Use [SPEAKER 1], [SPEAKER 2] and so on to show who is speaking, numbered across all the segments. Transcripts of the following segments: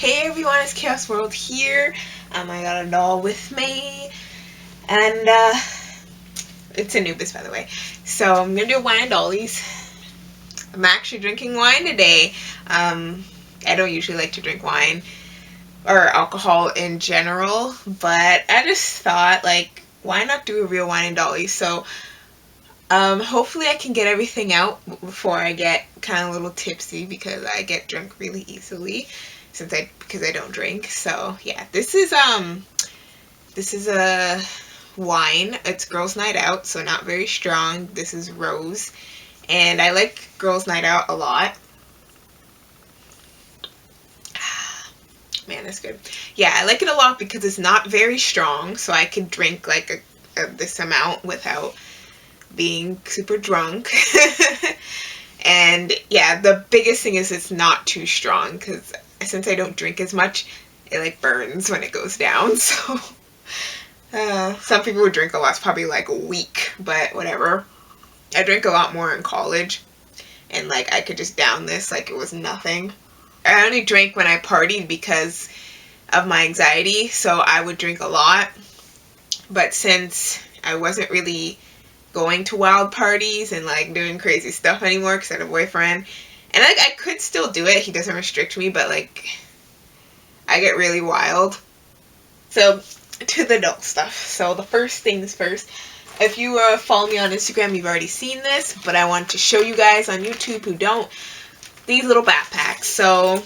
[SPEAKER 1] Hey everyone, it's Chaos World here. I got a doll with me, and it's Anubis, by the way. So I'm gonna do wine and dollies. I'm actually drinking wine today. I don't usually like to drink wine or alcohol in general, but I just thought, like, why not do a real wine and dolly? So hopefully I can get everything out before I get kind of a little tipsy, because I get drunk really easily because I don't drink. So yeah, this is a wine. It's girls' night out, so not very strong. This is rose, and I like girls' night out a lot. Man, that's good. Yeah, I like it a lot because it's not very strong, so I can drink like this amount without being super drunk. And yeah, the biggest thing is it's not too strong, because since I don't drink as much, it like burns when it goes down. So some people would drink a lot. It's probably like a week, but whatever. I drank a lot more in college, and like I could just down this like it was nothing. I only drank when I partied because of my anxiety, so I would drink a lot. But since I wasn't really going to wild parties and like doing crazy stuff anymore because I had a boyfriend, and like I could still do it, he doesn't restrict me, but like I get really wild. So to the adult stuff. So the first things first, if you follow me on Instagram, you've already seen this, but I want to show you guys on YouTube who don't, these little backpacks. So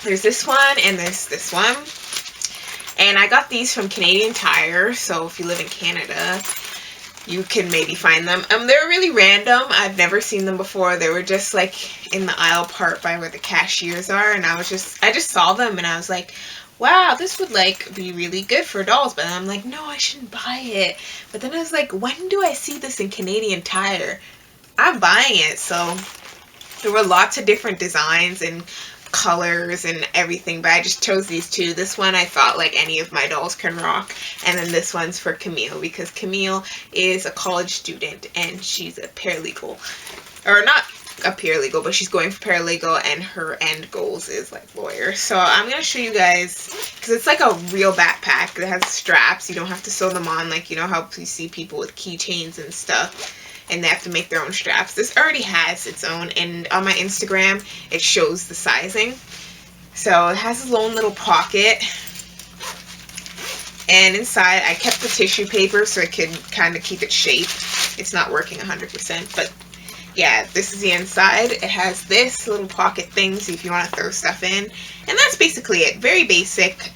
[SPEAKER 1] there's this one and there's this one, and I got these from Canadian Tire. So if you live in Canada, you can maybe find them. They're really random. I've never seen them before. They were just like in the aisle part by where the cashiers are, and I just saw them and I was like, wow, this would like be really good for dolls. But I'm like, no, I shouldn't buy it. But then I was like, when do I see this in Canadian Tire? I'm buying it. So there were lots of different designs and colors and everything, but I just chose these two. This one I thought like any of my dolls can rock, and then this one's for Camille because Camille is a college student and she's a paralegal, or not a paralegal, but she's going for paralegal, and her end goals is like lawyer. So I'm gonna show you guys, because it's like a real backpack that has straps. You don't have to sew them on like, you know how you see people with keychains and stuff and they have to make their own straps. This already has its own, and on my Instagram it shows the sizing. So it has its own little pocket, and inside I kept the tissue paper so I could kind of keep it shaped. It's not working 100%, but yeah, this is the inside. It has this little pocket thing, so if you want to throw stuff in, and that's basically it. Very basic.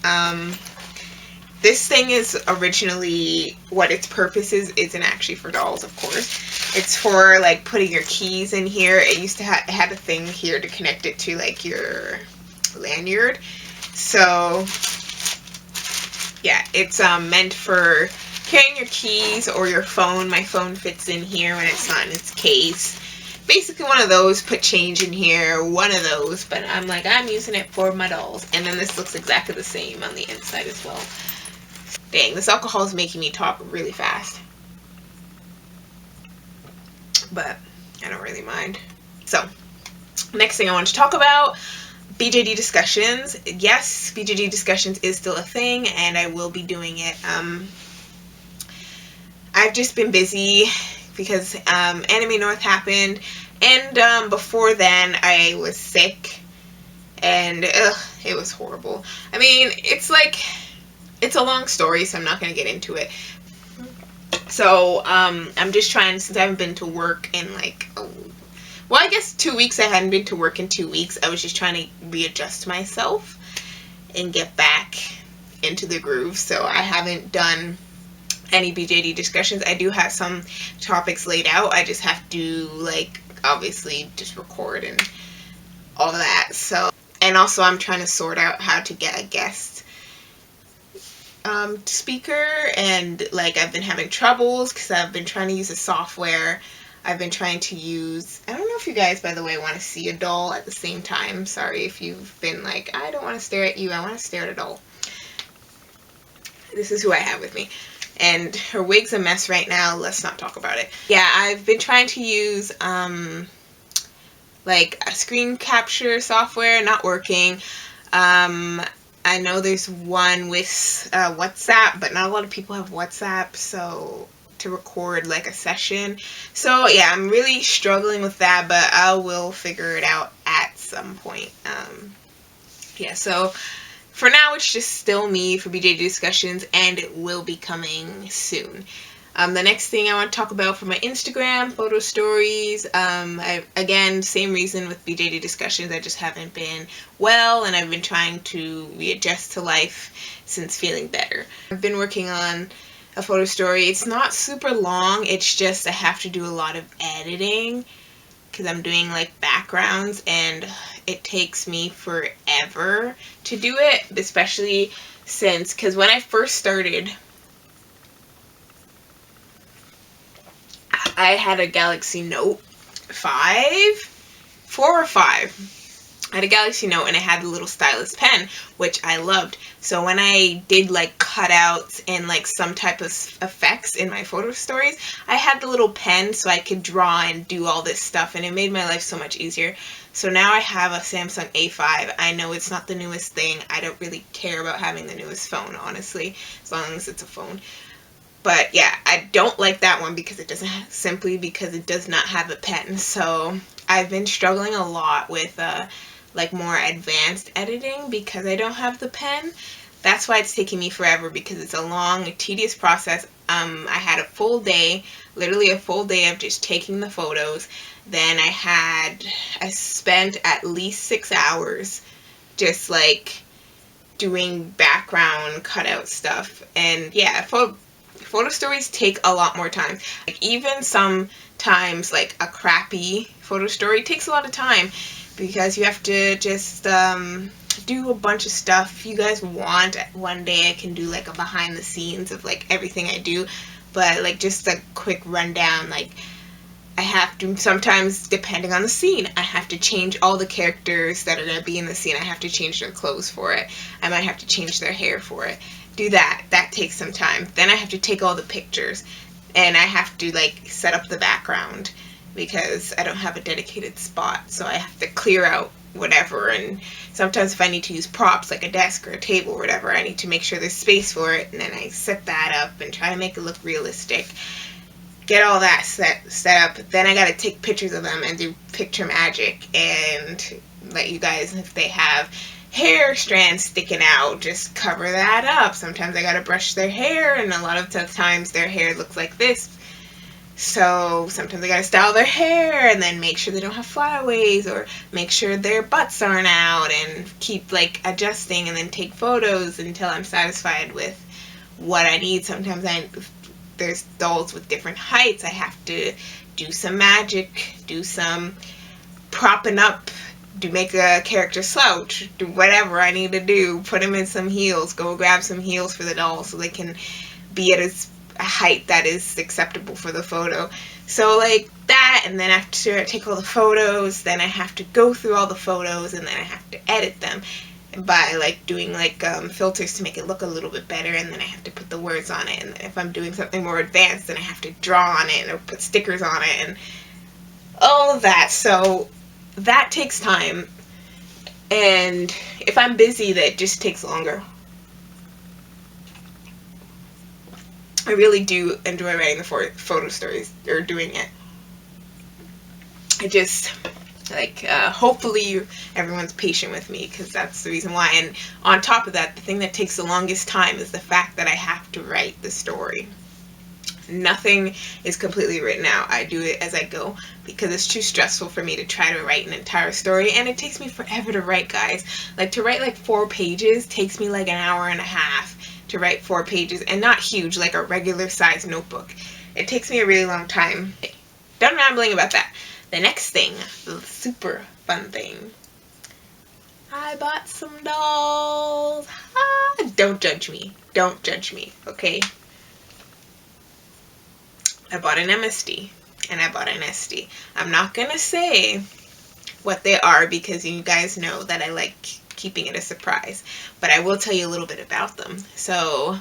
[SPEAKER 1] This thing is originally, what its purpose is, isn't actually for dolls, of course. It's for like putting your keys in here. It used to it had a thing here to connect it to like your lanyard. So yeah, it's meant for carrying your keys or your phone. My phone fits in here when it's not in its case. Basically one of those. Put change in here, one of those, but I'm like, I'm using it for my dolls. And then this looks exactly the same on the inside as well. Dang, this alcohol is making me talk really fast, but I don't really mind. So next thing I want to talk about, BJD discussions. Yes, BJD discussions is still a thing, and I will be doing it. I've just been busy because Anime North happened, and before then I was sick, and it was horrible. I mean, it's a long story, so I'm not going to get into it. So I'm just trying, since I haven't been to work in like, well, I guess 2 weeks. I hadn't been to work in 2 weeks. I was just trying to readjust myself and get back into the groove. So I haven't done any BJD discussions. I do have some topics laid out. I just have to, like, obviously just record and all of that. So, and also I'm trying to sort out how to get a guest speaker, and like I've been having troubles because I've been trying to use a software. I've been trying to use, I don't know if you guys, by the way, want to see a doll at the same time. Sorry if you've been like, I don't want to stare at you, I want to stare at a doll. This is who I have with me, and her wig's a mess right now. Let's not talk about it. Yeah, I've been trying to use like a screen capture software, not working. I know there's one with WhatsApp, but not a lot of people have WhatsApp, so to record like a session. So yeah, I'm really struggling with that, but I will figure it out at some point. Yeah, so for now it's just still me for BJ discussions, and it will be coming soon. The next thing I want to talk about for my Instagram photo stories, again, same reason with BJD discussions. I just haven't been well, and I've been trying to readjust to life since feeling better. I've been working on a photo story. It's not super long. It's just I have to do a lot of editing because I'm doing like backgrounds, and it takes me forever to do it, especially since, because when I first started, I had a Galaxy Note 5, 4 or 5. I had a Galaxy Note, and it had a little stylus pen, which I loved. So when I did like cutouts and like some type of effects in my photo stories, I had the little pen so I could draw and do all this stuff, and it made my life so much easier. So now I have a Samsung A5. I know it's not the newest thing. I don't really care about having the newest phone, honestly, as long as it's a phone. But yeah, I don't like that one because it doesn't simply because it does not have a pen. So I've been struggling a lot with like more advanced editing because I don't have the pen. That's why it's taking me forever, because it's a long, tedious process. I had a full day, literally a full day of just taking the photos. Then I spent at least 6 hours just like doing background cutout stuff. And yeah, photo stories take a lot more time. Like even sometimes like a crappy photo story takes a lot of time because you have to just do a bunch of stuff. If you guys want, one day I can do like a behind the scenes of like everything I do, but like just a quick rundown. Like I have to sometimes, depending on the scene, I have to change all the characters that are going to be in the scene. I have to change their clothes for it. I might have to change their hair for it. Do that. That takes some time. Then I have to take all the pictures, and I have to like set up the background because I don't have a dedicated spot, so I have to clear out whatever. And sometimes if I need to use props like a desk or a table or whatever, I need to make sure there's space for it, and then I set that up and try to make it look realistic. Get all that set up. Then I gotta take pictures of them and do picture magic and let you guys, if they have hair strands sticking out, just cover that up. Sometimes I gotta brush their hair, and a lot of times their hair looks like this. So sometimes I gotta style their hair and then make sure they don't have flyaways, or make sure their butts aren't out, and keep like adjusting and then take photos until I'm satisfied with what I need. Sometimes there's dolls with different heights. I have to do some magic, do some propping up, make a character slouch, do whatever I need to do, put them in some heels, go grab some heels for the doll so they can be at a height that is acceptable for the photo. So like that, and then after I take all the photos, then I have to go through all the photos, and then I have to edit them by like doing like filters to make it look a little bit better, and then I have to put the words on it. And if I'm doing something more advanced, then I have to draw on it or put stickers on it and all of that. So that takes time, and if I'm busy, that just takes longer. I really do enjoy writing the photo stories or doing it. I just like hopefully everyone's patient with me, because that's the reason why. And on top of that, the thing that takes the longest time is the fact that I have to write the story. Nothing is completely written out. I do it as I go because it's too stressful for me to try to write an entire story, and it takes me forever to write, guys. Like to write like 4 pages takes me like an hour and a half to write 4 pages, and not huge, like a regular size notebook. It takes me a really long time. Done rambling about that. The next thing, the super fun thing, I bought some dolls. Don't judge me. Don't judge me, okay? I bought an MSD and I bought an SD. I'm not going to say what they are because you guys know that I like keeping it a surprise, but I will tell you a little bit about them. So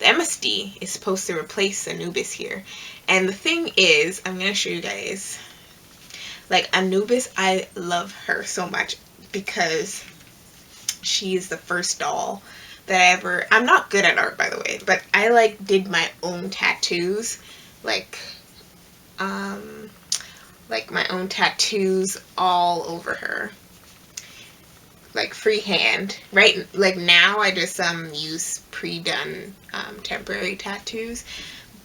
[SPEAKER 1] the MSD is supposed to replace Anubis here. And the thing is, I'm going to show you guys. Like Anubis, I love her so much because She is the first doll that I ever, I'm not good at art, by the way, but I like did my own tattoos, like um my own tattoos all over her, like freehand. Right, like now I just use pre-done temporary tattoos,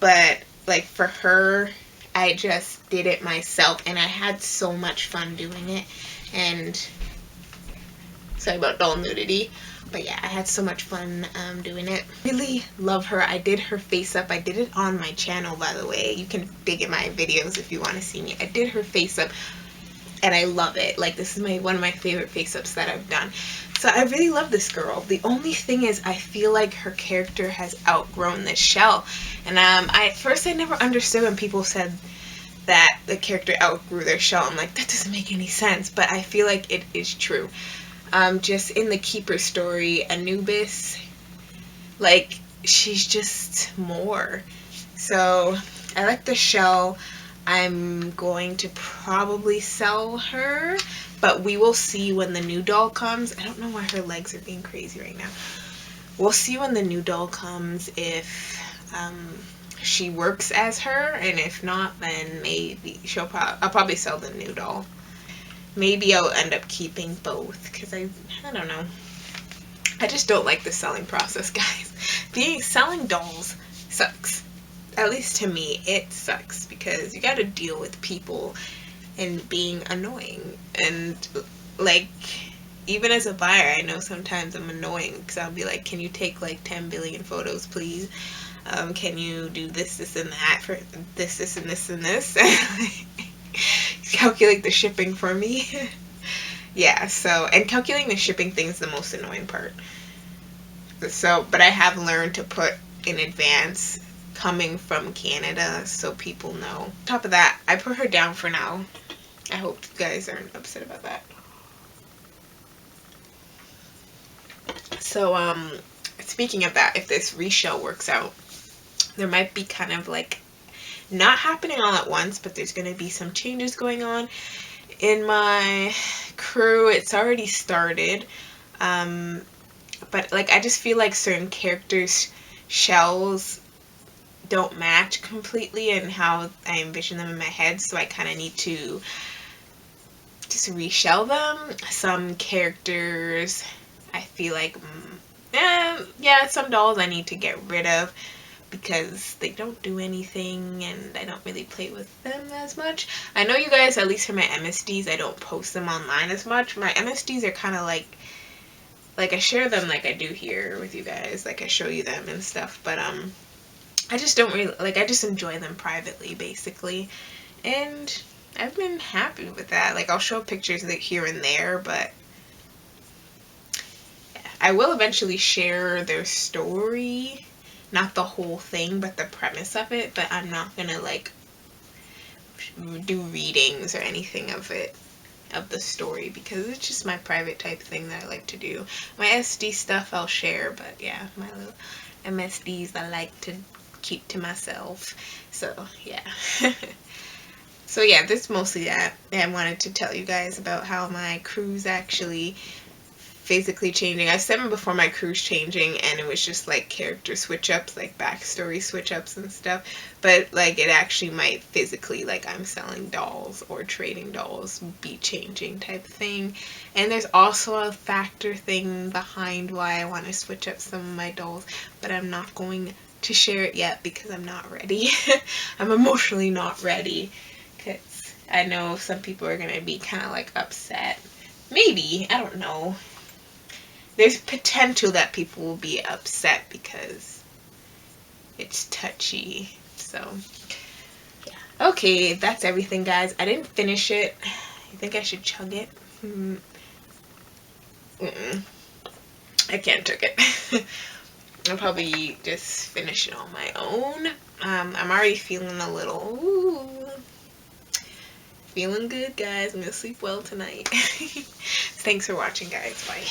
[SPEAKER 1] but like for her I just did it myself, and I had so much fun doing it. And sorry about doll nudity, but yeah, I had so much fun doing it. Really love her. I did her face up. I did it on my channel, by the way. You can dig in my videos if you want to see me. I did her face up, and I love it. Like, this is one of my favorite face ups that I've done. So I really love this girl. The only thing is, I feel like her character has outgrown this shell. And at first I never understood when people said that the character outgrew their shell. I'm like, that doesn't make any sense, but I feel like it is true. Just in the Keeper story, Anubis, like, she's just more. So I like the shell. I'm going to probably sell her, but we will see when the new doll comes. I don't know why her legs are being crazy right now. We'll see when the new doll comes if she works as her, and if not, then maybe I'll probably sell the new doll. Maybe I'll end up keeping both, because I don't know. I just don't like the selling process, guys. Selling dolls sucks. At least to me, it sucks, because you gotta deal with people and being annoying. And like, even as a buyer, I know sometimes I'm annoying, because I'll be like, can you take like 10 billion photos, please? Can you do this, this, and that for this, this, and this, and this? Calculate the shipping for me. Yeah, so, and calculating the shipping thing is the most annoying part. So, but I have learned to put in advance coming from Canada, so people know. On top of that, I put her down for now. I hope you guys aren't upset about that. So, speaking of that, if this reshow works out, there might be kind of like, not happening all at once, but there's going to be some changes going on in my crew. It's already started, but like, I just feel like certain characters' shells don't match completely and how I envision them in my head, so I kind of need to just reshell them. Some characters I feel like, yeah, some dolls I need to get rid of because they don't do anything and I don't really play with them as much. I know you guys, at least for my MSDs, I don't post them online as much. My MSDs are kind of like I share them like I do here with you guys, like I show you them and stuff, but I just don't really, like, I just enjoy them privately, basically, and I've been happy with that. Like, I'll show pictures like here and there, but yeah. I will eventually share their story, not the whole thing, but the premise of it, but I'm not gonna, like, do readings or anything of it, of the story, because it's just my private type thing that I like to do. My SD stuff I'll share, but yeah, my little MSDs I like to keep to myself. So yeah. So yeah, this is mostly that. I wanted to tell you guys about how my crew's actually physically changing. I said before, my crew's changing, and it was just like character switch ups, like backstory switch ups and stuff, but like it actually might physically, like I'm selling dolls or trading dolls, be changing type thing. And there's also a factor thing behind why I want to switch up some of my dolls, but I'm not going to share it yet because I'm not ready. I'm emotionally not ready, because I know some people are gonna be kind of like upset. Maybe, I don't know. There's potential that people will be upset because it's touchy. So, yeah. Okay, that's everything, guys. I didn't finish it. You think I should chug it? I can't chug it. I'll probably just finish it on my own. I'm already feeling a little... Ooh, feeling good, guys. I'm gonna sleep well tonight. Thanks for watching, guys. Bye.